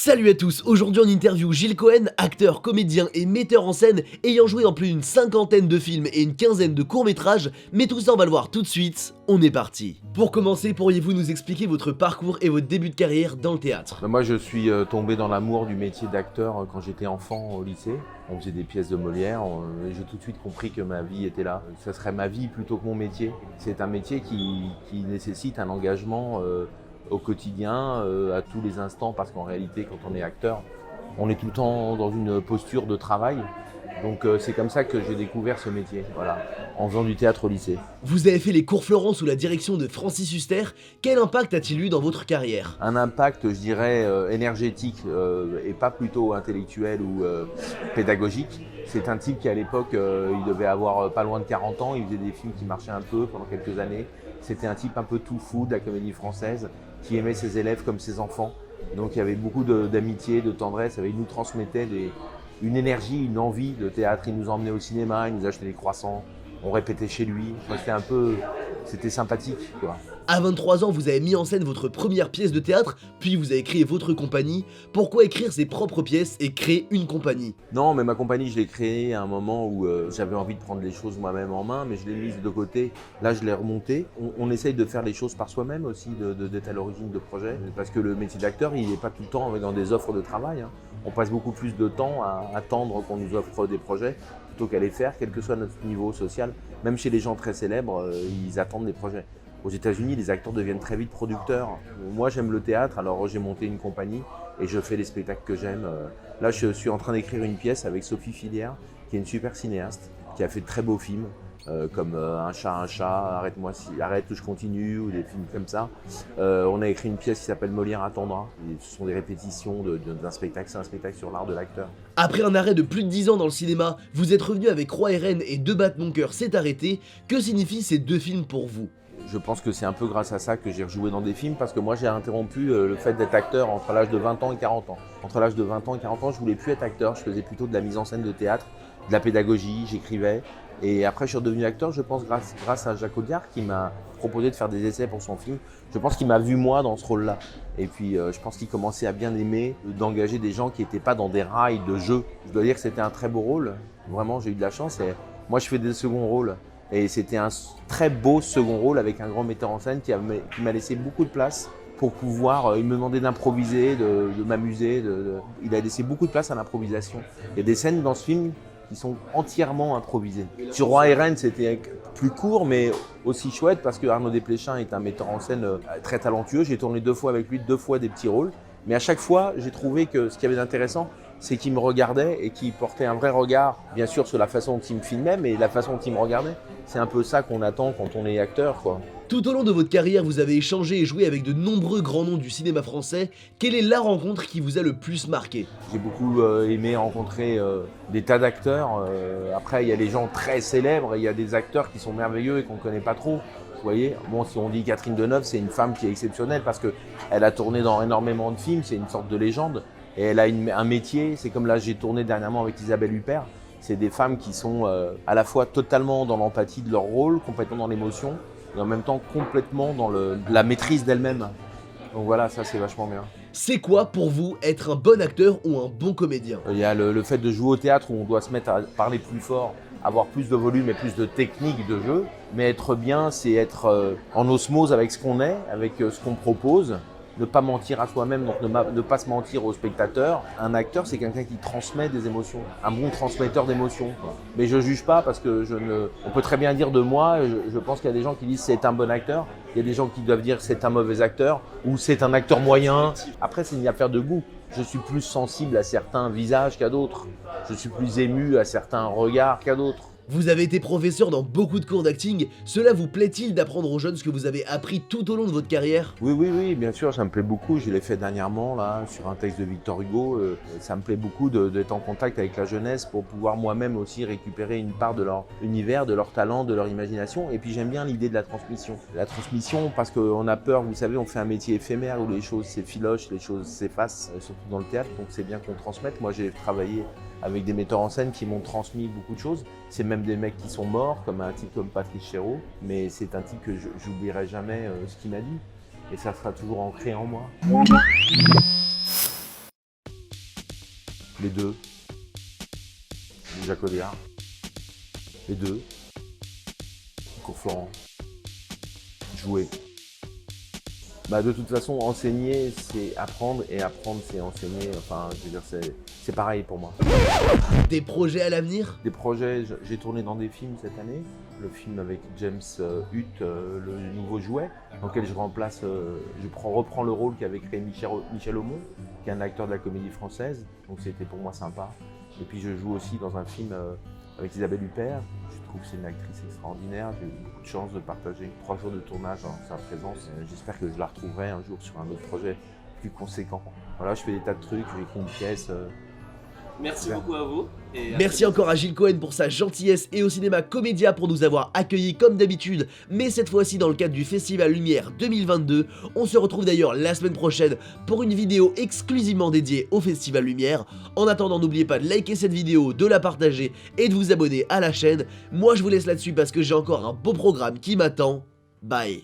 Salut à tous, aujourd'hui on interview Gilles Cohen, acteur, comédien et metteur en scène ayant joué dans plus d'une cinquantaine de films et une quinzaine de courts-métrages, mais tout ça on va le voir tout de suite, on est parti. Pour commencer, pourriez-vous nous expliquer votre parcours et votre début de carrière dans le théâtre? Moi je suis tombé dans l'amour du métier d'acteur quand j'étais enfant au lycée. On faisait des pièces de Molière et j'ai tout de suite compris que ma vie était là. Ça serait ma vie plutôt que mon métier. C'est un métier qui nécessite un engagement au quotidien, à tous les instants, parce qu'en réalité, quand on est acteur, on est tout le temps dans une posture de travail. Donc c'est comme ça que j'ai découvert ce métier, voilà, en faisant du théâtre au lycée. Vous avez fait les cours Florent sous la direction de Francis Huster, quel impact a-t-il eu dans votre carrière? Un impact, je dirais, énergétique et pas plutôt intellectuel ou pédagogique. C'est un type qui, à l'époque, il devait avoir pas loin de 40 ans, il faisait des films qui marchaient un peu pendant quelques années. C'était un type un peu tout fou de la comédie française, qui aimait ses élèves comme ses enfants. Donc il y avait beaucoup d'amitié, de tendresse, il nous transmettait une énergie, une envie de théâtre. Il nous emmenait au cinéma, il nous achetait des croissants, on répétait chez lui. C'était sympathique, quoi. À 23 ans, vous avez mis en scène votre première pièce de théâtre, puis vous avez créé votre compagnie. Pourquoi écrire ses propres pièces et créer une compagnie? Non, mais ma compagnie, je l'ai créée à un moment où j'avais envie de prendre les choses moi-même en main, mais je l'ai mise de côté. Là, je l'ai remontée. On essaye de faire les choses par soi-même aussi, d'être à l'origine de projets. Parce que le métier d'acteur, il n'est pas tout le temps dans des offres de travail, hein. On passe beaucoup plus de temps à attendre qu'on nous offre des projets plutôt qu'à les faire, quel que soit notre niveau social. Même chez les gens très célèbres, ils attendent des projets. Aux États-Unis, les acteurs deviennent très vite producteurs. Moi, j'aime le théâtre, alors j'ai monté une compagnie et je fais les spectacles que j'aime. Là, je suis en train d'écrire une pièce avec Sophie Filière, qui est une super cinéaste, qui a fait de très beaux films, comme Un chat, Arrête-moi si, arrête ou je continue, ou des films comme ça. On a écrit une pièce qui s'appelle Molière attendra. Et ce sont des répétitions d'un spectacle, c'est un spectacle sur l'art de l'acteur. Après un arrêt de plus de 10 ans dans le cinéma, vous êtes revenu avec Roi et Reine et Deux battre mon cœur s'est arrêté. Que signifient ces deux films pour vous? Je pense que c'est un peu grâce à ça que j'ai rejoué dans des films, parce que moi j'ai interrompu le fait d'être acteur entre l'âge de 20 ans et 40 ans. Entre l'âge de 20 ans et 40 ans, je voulais plus être acteur, je faisais plutôt de la mise en scène de théâtre, de la pédagogie, j'écrivais. Et après je suis redevenu acteur, je pense grâce à Jacques Audiard qui m'a proposé de faire des essais pour son film. Je pense qu'il m'a vu moi dans ce rôle-là. Et puis je pense qu'il commençait à bien aimer d'engager des gens qui n'étaient pas dans des rails de jeu. Je dois dire que c'était un très beau rôle, vraiment j'ai eu de la chance. Et moi je fais des seconds rôles. Et c'était un très beau second rôle avec un grand metteur en scène qui m'a laissé beaucoup de place pour pouvoir, il me demandait d'improviser, de m'amuser, il a laissé beaucoup de place à l'improvisation. Il y a des scènes dans ce film qui sont entièrement improvisées. Sur Roi et Reine, c'était plus court, mais aussi chouette parce que Arnaud Desplechin est un metteur en scène très talentueux. J'ai tourné 2 fois avec lui, 2 fois des petits rôles. Mais à chaque fois, j'ai trouvé que ce qu'il y avait d'intéressant, c'est qu'il me regardait et qu'il portait un vrai regard, bien sûr sur la façon dont il me filmait, mais la façon dont il me regardait. C'est un peu ça qu'on attend quand on est acteur, quoi. Tout au long de votre carrière, vous avez échangé et joué avec de nombreux grands noms du cinéma français. Quelle est la rencontre qui vous a le plus marqué? J'ai beaucoup aimé rencontrer des tas d'acteurs. Après, il y a des gens très célèbres, il y a des acteurs qui sont merveilleux et qu'on ne connaît pas trop. Vous voyez, bon, si on dit Catherine Deneuve, c'est une femme qui est exceptionnelle parce qu'elle a tourné dans énormément de films, c'est une sorte de légende. Et elle a un métier, c'est comme là j'ai tourné dernièrement avec Isabelle Huppert. C'est des femmes qui sont à la fois totalement dans l'empathie de leur rôle, complètement dans l'émotion, et en même temps complètement dans la maîtrise d'elles-mêmes. Donc voilà, ça c'est vachement bien. C'est quoi pour vous être un bon acteur ou un bon comédien? Il y a le fait de jouer au théâtre où on doit se mettre à parler plus fort, avoir plus de volume et plus de technique de jeu. Mais être bien, c'est être en osmose avec ce qu'on est, avec ce qu'on propose. Ne pas mentir à soi-même, donc ne pas se mentir au spectateur. Un acteur, c'est quelqu'un qui transmet des émotions, un bon transmetteur d'émotions. Mais je juge pas parce que on peut très bien dire de moi, je pense qu'il y a des gens qui disent c'est un bon acteur, il y a des gens qui doivent dire c'est un mauvais acteur ou c'est un acteur moyen. Après, c'est une affaire de goût. Je suis plus sensible à certains visages qu'à d'autres. Je suis plus ému à certains regards qu'à d'autres. Vous avez été professeur dans beaucoup de cours d'acting, cela vous plaît-il d'apprendre aux jeunes ce que vous avez appris tout au long de votre carrière? Oui, bien sûr, ça me plaît beaucoup. Je l'ai fait dernièrement là, sur un texte de Victor Hugo. Ça me plaît beaucoup d'être en contact avec la jeunesse pour pouvoir moi-même aussi récupérer une part de leur univers, de leur talent, de leur imagination. Et puis j'aime bien l'idée de la transmission. La transmission parce qu'on a peur, vous savez, on fait un métier éphémère où les choses s'effilochent, les choses s'effacent, surtout dans le théâtre. Donc c'est bien qu'on transmette. Moi j'ai travaillé avec des metteurs en scène qui m'ont transmis beaucoup de choses. C'est même des mecs qui sont morts, comme un type comme Patrice Chéreau, mais c'est un type que j'oublierai jamais ce qu'il m'a dit. Et ça sera toujours ancré en moi. Les deux. Jacques Audiard. Les deux. Cours Florent. Jouer. Bah de toute façon, enseigner, c'est apprendre, et apprendre, c'est enseigner. Enfin, je veux dire, c'est pareil pour moi. Des projets à l'avenir? Des projets, j'ai tourné dans des films cette année. Le film avec James Hutt, le nouveau jouet, dans lequel je remplace, reprends le rôle qu'avait créé Michel Aumont, qui est un acteur de la comédie française. Donc c'était pour moi sympa. Et puis je joue aussi dans un film avec Isabelle Huppert. Je trouve que c'est une actrice extraordinaire. J'ai eu beaucoup de chance de partager 3 jours de tournage en sa présence. J'espère que je la retrouverai un jour sur un autre projet plus conséquent. Voilà, je fais des tas de trucs, j'écris une pièce. Merci beaucoup à vous. Et Merci encore à Gilles Cohen pour sa gentillesse et au cinéma Comédia pour nous avoir accueillis comme d'habitude, mais cette fois-ci dans le cadre du Festival Lumière 2022. On se retrouve d'ailleurs la semaine prochaine pour une vidéo exclusivement dédiée au Festival Lumière. En attendant, n'oubliez pas de liker cette vidéo, de la partager et de vous abonner à la chaîne. Moi je vous laisse là-dessus parce que j'ai encore un beau programme qui m'attend. Bye.